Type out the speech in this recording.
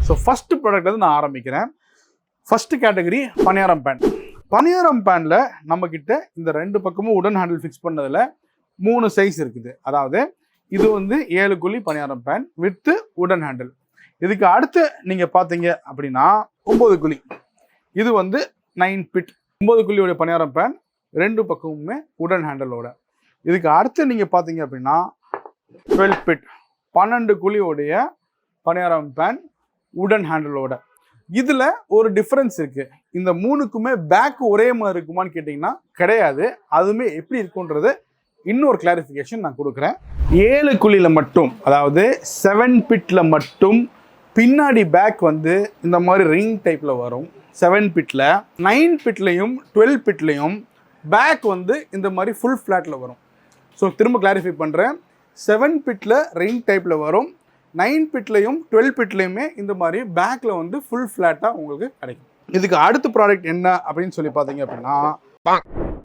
So first product வந்து நான் ஆரம்பிக்கிறேன். ஃபர்ஸ்ட் கேட்டகரி பணியாரம் பேன். பணியாரம் பேனில் நம்மக்கிட்ட இந்த ரெண்டு பக்கமும் உடன் ஹேண்டில் ஃபிக்ஸ் பண்ணதில் 3 சைஸ் இருக்குது. அதாவது இது வந்து 7 குழி பணியாரம் பேன் வித்து உடன் ஹேண்டில். இதுக்கு அடுத்து நீங்கள் பார்த்தீங்க அப்படின்னா 9 குழி. இது வந்து 9 பிட் 9 குழியோடைய பணியாரம் பேன், ரெண்டு பக்கமுமே உடன் ஹேண்டலோட. இதுக்கு அடுத்து நீங்கள் பார்த்தீங்க அப்படின்னா 12 பிட் 12 குழியோடைய பணியாரம் பேன் உடன் ஹேண்டலோட. இதில் ஒரு டிஃப்ரென்ஸ் இருக்குது. இந்த 3க்குமே பேக் ஒரே மாதிரி இருக்குமான்னு கேட்டிங்கன்னா கிடையாது. அதுவுமே எப்படி இருக்குன்றது இன்னொரு கிளாரிஃபிகேஷன் நான் கொடுக்குறேன். 7 குழியில் மட்டும், அதாவது 7 பிட்டில் மட்டும் பின்னாடி பேக் வந்து இந்த மாதிரி ரிங் டைப்பில் வரும். 7 பிட்டில் 9 பிட்லையும் 12 பிட்லையும் பேக் வந்து இந்த மாதிரி ஃபுல் ஃப்ளாட்டில் வரும். ஸோ திரும்ப கிளாரிஃபை பண்ணுறேன். 7 பிட்டில் ரிங் டைப்பில் வரும். 9 பிட்லையும் 12 பிட்லையுமே இந்த மாதிரி பேக்கில் வந்து ஃபுல் ஃப்ளாட்டாக உங்களுக்கு கிடைக்கும். இதுக்கு அடுத்த ப்ராடக்ட் என்ன அப்படின்னு சொல்லி பார்த்தீங்க அப்படின்னா